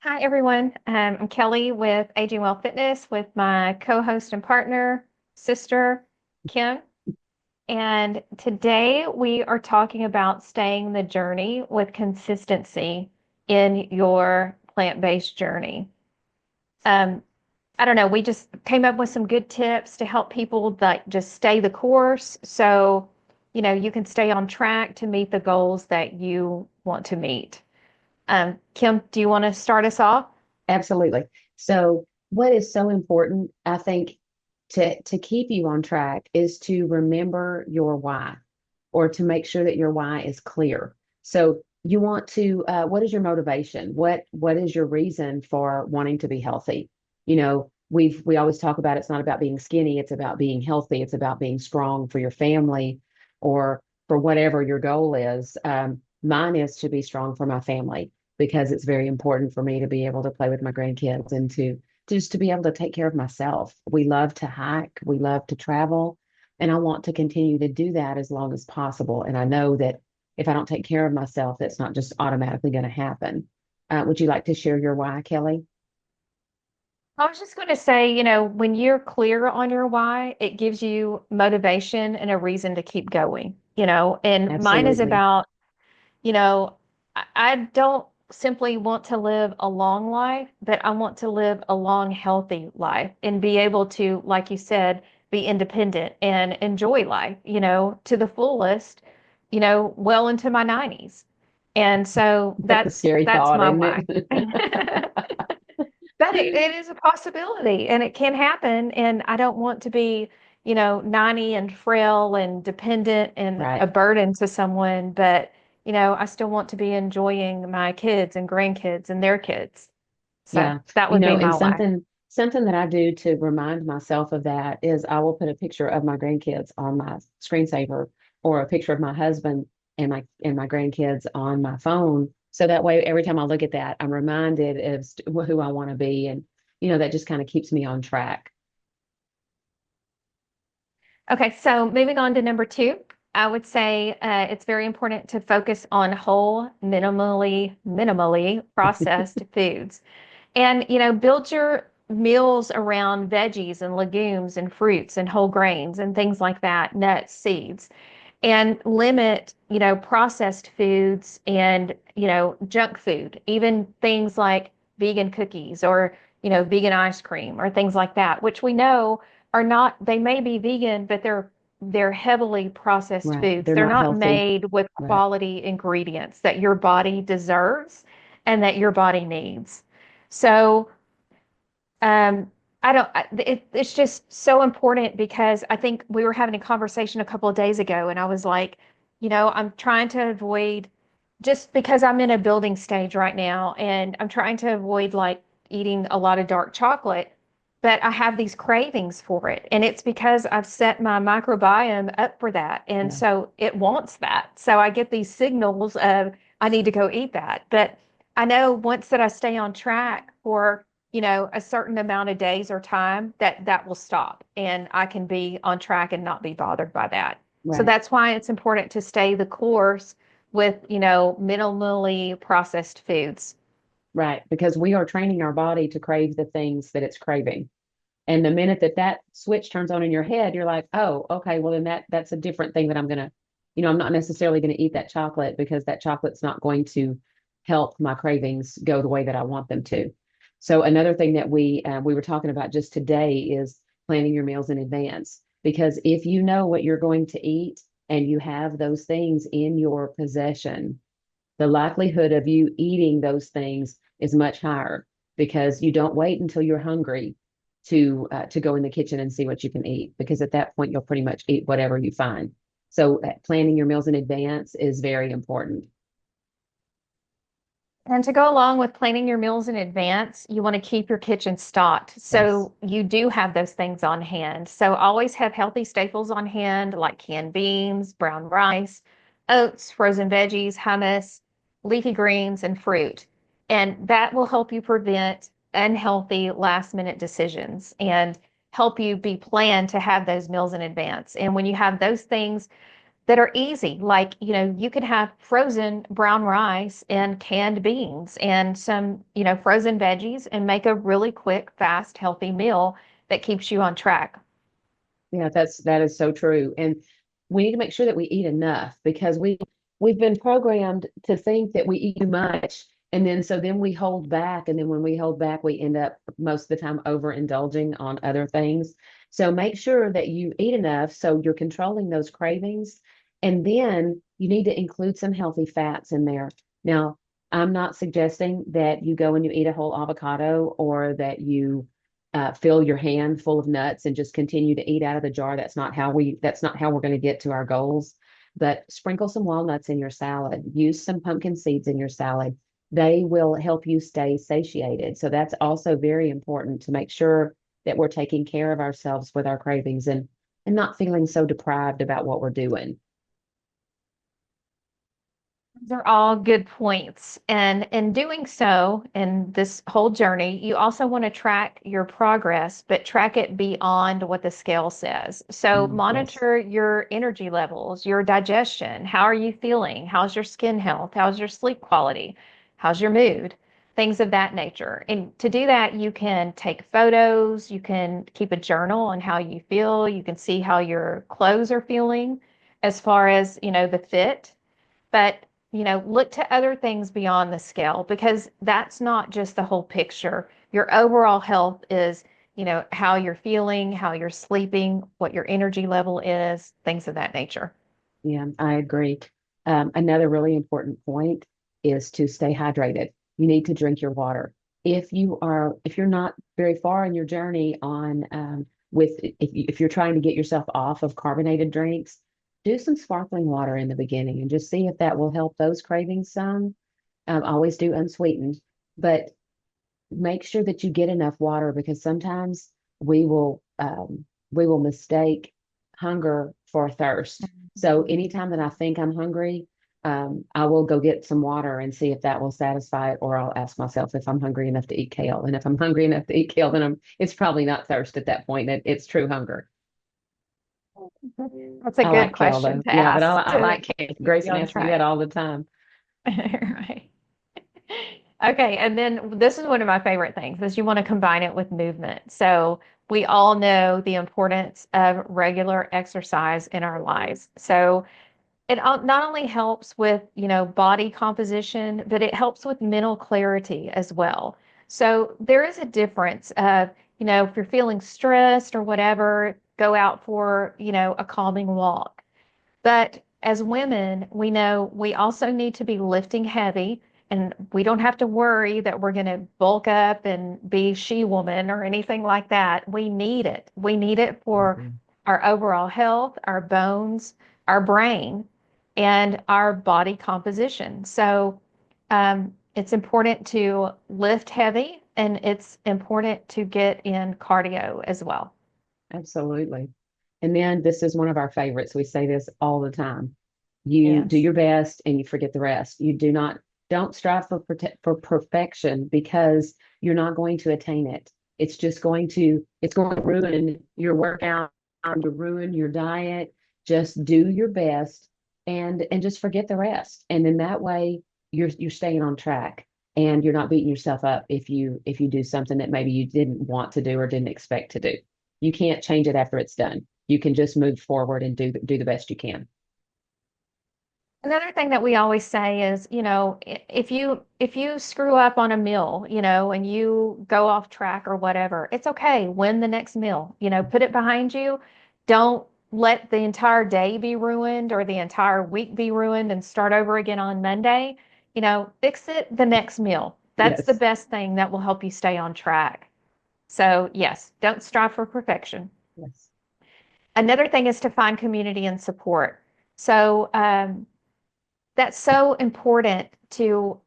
Hi, everyone. I'm Kelly with Aging Well Fitness with my co-host and partner, sister, Kim. And today we are talking about staying the journey with consistency in your plant-based journey. Um, I don't know, we just came up with some good tips to help people like just stay the course so, you can stay on track to meet the goals that you want to meet. Kim, do you want to start us off? Absolutely. So, what is so important, I think, to keep you on track is to remember your why, or to make sure that your why is clear. So, you want to, what is your motivation? What is your reason for wanting to be healthy? We always talk about it's not about being skinny, it's about being healthy, it's about being strong for your family or for whatever your goal is. Mine is to be strong for my family because it's very important for me to be able to play with my grandkids and to just to be able to take care of myself. We love to hike, we love to travel, and I want to continue to do that as long as possible. And I know that if I don't take care of myself, that's not just automatically going to happen. Would you like to share your why, Kelly? I was just going to say, when you're clear on your why, it gives you motivation and a reason to keep going, and mine is Absolutely. about, you know, I don't simply want to live a long life, but I want to live a long, healthy life and be able to, like you said, be independent and enjoy life, to the fullest, well into my 90s. And so That's a scary that's thought, my isn't why. it? But it is a possibility and it can happen. And I don't want to be, 90 and frail and dependent and Right. a burden to someone, but, I still want to be enjoying my kids and grandkids and their kids. So Yeah. that would be And my why. something that I do to remind myself of that is I will put a picture of my grandkids on my screensaver or a picture of my husband and my grandkids on my phone. So that way every time I look at that, I'm reminded of who I want to be. And that just kind of keeps me on track. Okay, so moving on to number two, I would say it's very important to focus on whole, minimally processed foods. And, build your meals around veggies and legumes and fruits and whole grains and things like that, nuts, seeds, and limit, processed foods and, junk food, even things like vegan cookies or, vegan ice cream or things like that, which we know are not, they may be vegan, but they're heavily processed Right. foods. They're They're not not healthy. made with Right. quality ingredients that your body deserves and that your body needs. So, um, I don't, it's just so important because I think we were having a conversation a couple of days ago, and I was like, I'm trying to avoid just because I'm in a building stage right now, and I'm trying to avoid like eating a lot of dark chocolate, but I have these cravings for it. And it's because I've set my microbiome up for that. And Yeah. so it wants that. So I get these signals of I need to go eat that. But I know once that I stay on track for a certain amount of days or time that will stop and I can be on track and not be bothered by that. So Right. that's why it's important to stay the course with, minimally processed foods. Right. Because we are training our body to crave the things that it's craving. And the minute that switch turns on in your head, you're like, oh, okay, well then that's a different thing that I'm gonna, I'm not necessarily gonna eat that chocolate because that chocolate's not going to help my cravings go the way that I want them to. So another thing that we were talking about just today is planning your meals in advance. Because if you know what you're going to eat and you have those things in your possession, the likelihood of you eating those things is much higher because you don't wait until you're hungry to go in the kitchen and see what you can eat, because at that point you'll pretty much eat whatever you find. So planning your meals in advance is very important. And to go along with planning your meals in advance, you want to keep your kitchen stocked. Yes. So you do have those things on hand. So always have healthy staples on hand like canned beans, brown rice, oats, frozen veggies, hummus, leafy greens, and fruit. And that will help you prevent unhealthy last minute decisions and help you be planned to have those meals in advance. And when you have those things that are easy. Like, you could have frozen brown rice and canned beans and some, frozen veggies and make a really quick, fast, healthy meal that keeps you on track. Yeah, that is so true. And we need to make sure that we eat enough because we've been programmed to think that we eat too much. And then so then we hold back. And then when we hold back, we end up most of the time overindulging on other things. So make sure that you eat enough so you're controlling those cravings. And then you need to include some healthy fats in there. Now, I'm not suggesting that you go and you eat a whole avocado or that you fill your hand full of nuts and just continue to eat out of the jar. That's not how we're going to get to our goals. But sprinkle some walnuts in your salad. Use some pumpkin seeds in your salad. They will help you stay satiated. So that's also very important to make sure that we're taking care of ourselves with our cravings and not feeling so deprived about what we're doing. Those are all good points. And in doing so, in this whole journey, you also want to track your progress, but track it beyond what the scale says. So Yes. monitor your energy levels, your digestion. How are you feeling? How's your skin health? How's your sleep quality? How's your mood? Things of that nature. And to do that, you can take photos, you can keep a journal on how you feel, you can see how your clothes are feeling as far as, the fit. But, look to other things beyond the scale because that's not just the whole picture. Your overall health is, how you're feeling, how you're sleeping, what your energy level is, things of that nature. Yeah, I agree. Another really important point is to stay hydrated. You need to drink your water. If you're not very far in your journey on if you're trying to get yourself off of carbonated drinks, do some sparkling water in the beginning and just see if that will help those cravings some. Always do unsweetened, but make sure that you get enough water because sometimes we will we will mistake hunger for thirst. So anytime that I think I'm hungry, I will go get some water and see if that will satisfy it, or I'll ask myself if I'm hungry enough to eat kale. And if I'm hungry enough to eat kale, then it's probably not thirst at that point. It's true hunger. That's a I good like kale question though. to Yeah, but ask I to like kale. keep you Grayson on asks me track. that all the time. Right. Okay, and then this is one of my favorite things is you want to combine it with movement. So we all know the importance of regular exercise in our lives. So it not only helps with, body composition, but it helps with mental clarity as well. So there is a difference of, if you're feeling stressed or whatever, go out for, a calming walk. But as women, we know we also need to be lifting heavy, and we don't have to worry that we're going to bulk up and be she woman or anything like that. We need it. We need it for Mhm. our overall health, our bones, our brain, and our body composition. So it's important to lift heavy, and it's important to get in cardio as well. Absolutely. And then this is one of our favorites. We say this all the time. You do Yes. your best and you forget the rest. You don't strive for perfection because you're not going to attain it. It's going to ruin your workout, to ruin your diet. Just do your best and just forget the rest. And then that way you're staying on track and you're not beating yourself up if you do something that maybe you didn't want to do or didn't expect to do. You can't change it after it's done. You can just move forward and do the best you can. Another thing that we always say is, if you screw up on a meal, and you go off track or whatever, it's okay. Win the next meal. Put it behind you. Don't let the entire day be ruined or the entire week be ruined and start over again on Monday. Fix it the next meal. That's the Yes. best thing that will help you stay on track. So, yes, don't strive for perfection. Yes. Another thing is to find community and support. So, that's so important to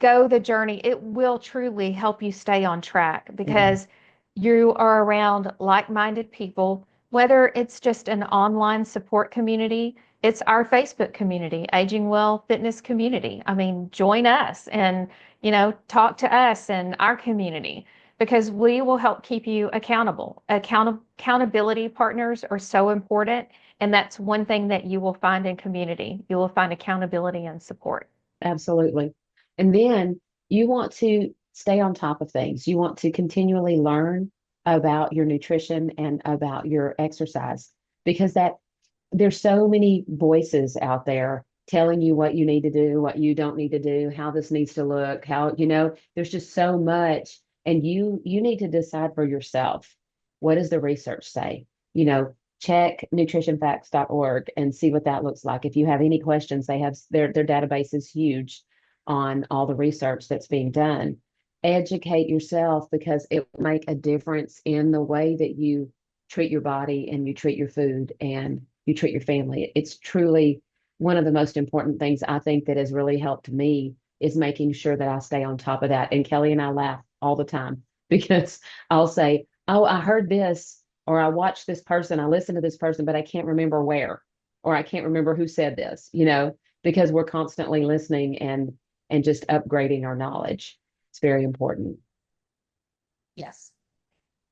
go the journey. It will truly help you stay on track Yeah. because you are around like-minded people, whether it's just an online support community, it's our Facebook community, Aging Well Fitness community. I mean, join us and, talk to us and our community. because we will help keep you accountable. Accountability partners are so important. And that's one thing that you will find in community. You will find accountability and support. Absolutely. And then you want to stay on top of things. You want to continually learn about your nutrition and about your exercise because that there's so many voices out there telling you what you need to do, what you don't need to do, how this needs to look, how, there's just so much. And you need to decide for yourself, what does the research say? Check nutritionfacts.org and see what that looks like. If you have any questions, they have their database is huge on all the research that's being done. Educate yourself because it will make a difference in the way that you treat your body and you treat your food and you treat your family. It's truly one of the most important things I think that has really helped me is making sure that I stay on top of that. And Kelly and I laugh all the time because I'll say, "Oh, I heard this, or I watched this person, I listened to this person, but I can't remember where, or I can't remember who said this," because we're constantly listening and just upgrading our knowledge. It's very important. Yes.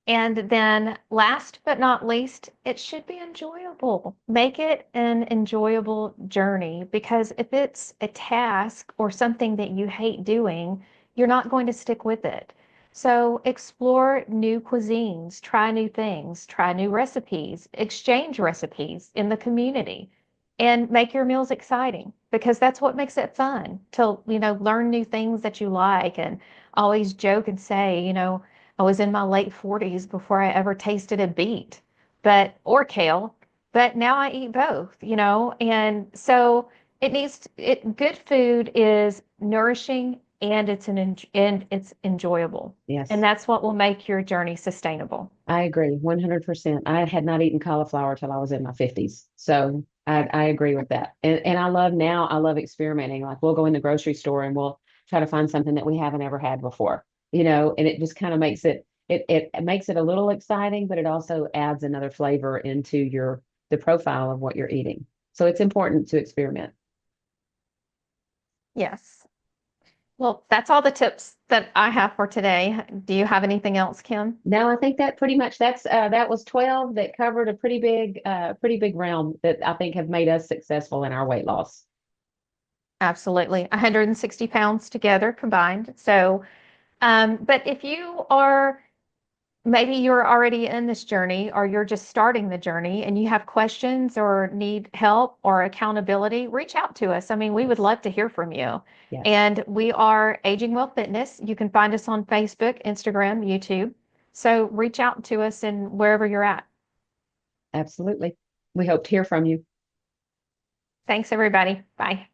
And then last but not least, it should be enjoyable. Make it an enjoyable journey because if it's a task or something that you hate doing, you're not going to stick with it. So explore new cuisines, try new things, try new recipes, exchange recipes in the community, and make your meals exciting because that's what makes it fun to, learn new things that you like and always joke and say, I was in my late 40s before I ever tasted a beet, or kale, but now I eat both, and so good food is nourishing and and it's enjoyable. And Yes, that's what will make your journey sustainable. I agree 100%. I had not eaten cauliflower till I was in my 50s. So I agree with that. And I love experimenting. Like we'll go in the grocery store and we'll try to find something that we haven't ever had before, and it just kind of makes it makes it a little exciting, but it also adds another flavor into the profile of what you're eating. So it's important to experiment. Yes. Well, that's all the tips that I have for today. Do you have anything else, Kim? Now I think that pretty much that was 12 that covered a pretty big realm that I think have made us successful in our weight loss. Absolutely. 160 pounds together combined. So, but if you are maybe you're already in this journey or you're just starting the journey and you have questions or need help or accountability, reach out to us. I mean, we would love to hear from you. Yes, And we are Aging Well Fitness. You can find us on Facebook, Instagram, YouTube. So reach out to us and wherever you're at. absolutely. We hope to hear from you. Thanks, everybody. Bye.